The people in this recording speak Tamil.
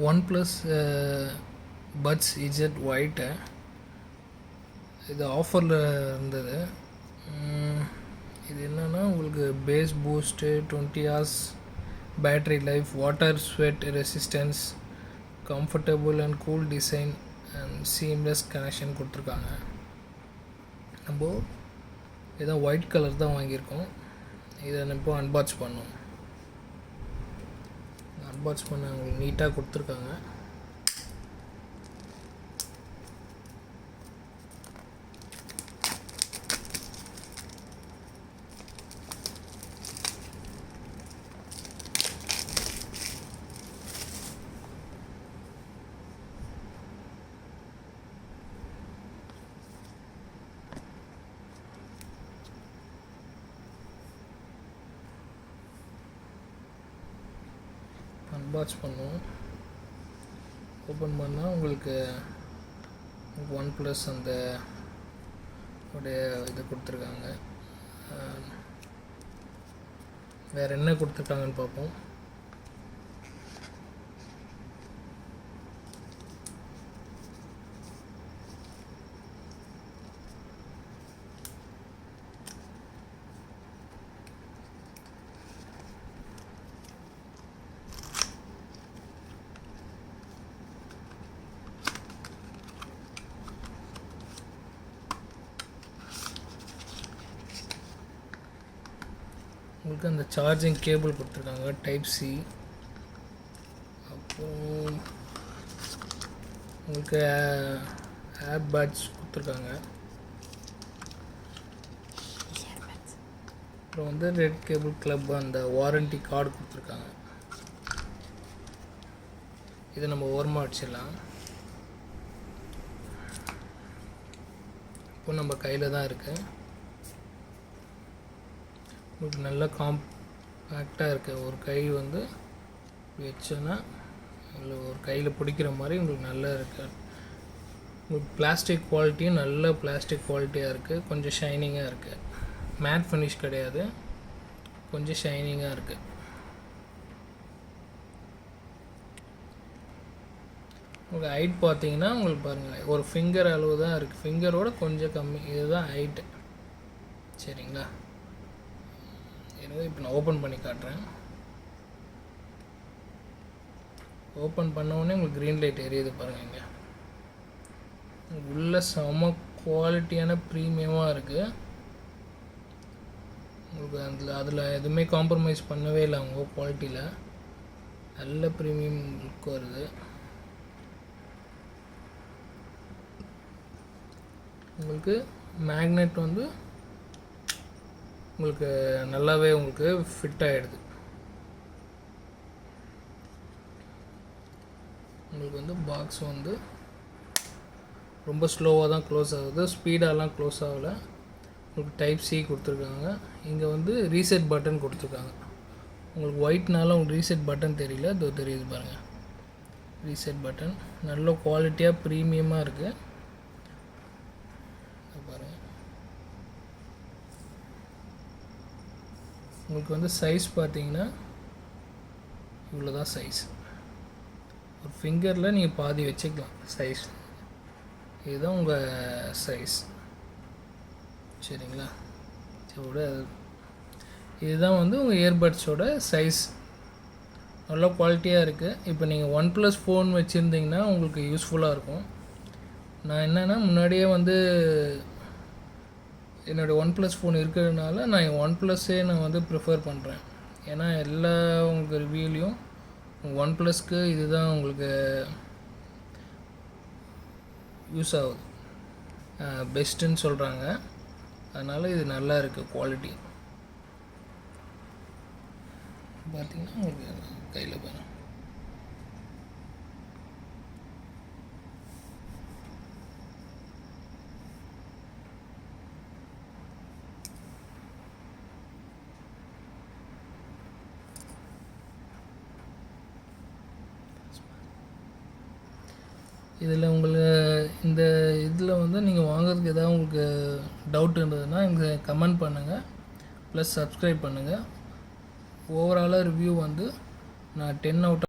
OnePlus பட்ஸ் இஜெட் ஒயிட்டு இது ஆஃபரில் இருந்தது. இது என்னென்னா உங்களுக்கு bass boost 20 hours battery life, water sweat resistance, comfortable and cool design and seamless connection கொடுத்துருக்காங்க. நம்ம இதான் ஒயிட் கலர் தான் வாங்கியிருக்கோம். இதை இப்போ அன்பாக்ஸ் பண்ணோம். அன்பாக்ஸ் பண்ண உங்களுக்கு நீட்டாக கொடுத்துருக்காங்க. அன்பாக்ஸ் பண்ணுவோம். ஓப்பன் பண்ணால் உங்களுக்கு OnePlus அந்த உடைய இது கொடுத்துருக்காங்க. வேறு என்ன கொடுத்துருக்காங்கன்னு பார்ப்போம். உங்களுக்கு அந்த சார்ஜிங் கேபிள் கொடுத்துருக்காங்க டைப் சி. அப்புறம் உங்களுக்கு ஏர் பட்ஸ் கொடுத்துருக்காங்க. அப்புறம் வந்து ரெட் கேபிள் கிளப் அந்த வாரண்டி கார்டு கொடுத்துருக்காங்க. இதை நம்ம ஓரமாக வச்சிடலாம். இப்போ நம்ம கையில் தான் இருக்குது. உங்களுக்கு நல்லா காம்பேக்டாக இருக்குது. ஒரு கை வந்து வச்சோன்னா இல்லை ஒரு கையில் பிடிக்கிற மாதிரி உங்களுக்கு நல்லா இருக்குது. உங்களுக்கு பிளாஸ்டிக் குவாலிட்டியும் நல்ல பிளாஸ்டிக் குவாலிட்டியாக இருக்குது. கொஞ்சம் ஷைனிங்காக இருக்குது. மேட் ஃபினிஷ் கிடையாது, கொஞ்சம் ஷைனிங்காக இருக்குது. உங்களுக்கு ஹைட் பார்த்தீங்கன்னா உங்களுக்கு பாருங்கள் ஒரு ஃபிங்கர் அளவு தான் இருக்குது. ஃபிங்கரோட கொஞ்சம் கம்மி, இதுதான் ஹைட்டு. சரிங்களா? எனவே இப்போ நான் ஓப்பன் பண்ணி காட்டுறேன். ஓப்பன் பண்ணவுடனே உங்களுக்கு க்ரீன் லைட் எரியுது பாருங்கள். இங்கே உள்ள செம குவாலிட்டியான ப்ரீமியமாக இருக்குது. உங்களுக்கு அதில் எதுவுமே காம்ப்ரமைஸ் பண்ணவே இல்லை. அவங்க குவாலிட்டியில் நல்ல ப்ரீமியம் லுக் வருது. உங்களுக்கு மேக்னெட் வந்து உங்களுக்கு நல்லாவே உங்களுக்கு ஃபிட் ஆகிடுது. உங்களுக்கு வந்து பாக்ஸ் வந்து ரொம்ப ஸ்லோவாக தான் க்ளோஸ் ஆகுது, ஸ்பீடாலாம் க்ளோஸ் ஆகலை. உங்களுக்கு டைப் சி கொடுத்துருக்காங்க. இங்கே வந்து ரீசெட் பட்டன் கொடுத்துருக்காங்க. உங்களுக்கு ஒயிட்னால உங்களுக்கு ரீசெட் பட்டன் தெரியல, இதோ தெரியுது பாருங்கள். ரீசெட் பட்டன் நல்ல குவாலிட்டியாக ப்ரீமியமாக இருக்குது பாருங்கள். உங்களுக்கு வந்து சைஸ் பார்த்தீங்கன்னா இவ்வளோ தான் சைஸ். ஒரு ஃபிங்கரில் நீங்கள் பாதி வச்சுக்கலாம் சைஸ். இதுதான் உங்கள் சைஸ். சரிங்களா? இதுதான் வந்து உங்கள் இயர்பட்ஸோட சைஸ். நல்ல குவாலிட்டியாக இருக்குது. இப்போ நீங்கள் OnePlus ஃபோன் வச்சுருந்தீங்கன்னா உங்களுக்கு யூஸ்ஃபுல்லாக இருக்கும். நான் என்னென்னா முன்னாடியே வந்து என்னோடய OnePlus ஃபோன் இருக்கிறதுனால நான் OnePlusஸே நான் வந்து ப்ரிஃபர் பண்ணுறேன். ஏன்னா எல்லா உங்கள் ரிவ்யூலையும் OnePlusக்கு இதுதான் உங்களுக்கு யூஸ் ஆகுது, பெஸ்ட்டுன்னு சொல்கிறாங்க. அதனால் இது நல்லா இருக்குது குவாலிட்டி. பார்த்திங்கன்னா உங்களுக்கு கையில் பாருங்கள். இதில் உங்களுக்கு இந்த இதில் வந்து நீங்கள் வாங்குறதுக்கு எதாவது உங்களுக்கு டவுட் இருந்ததுன்னா இங்கே கமெண்ட் பண்ணுங்கள், ப்ளஸ் சப்ஸ்கிரைப் பண்ணுங்கள். ஓவராலாக ரிவ்யூ வந்து நான் 10 out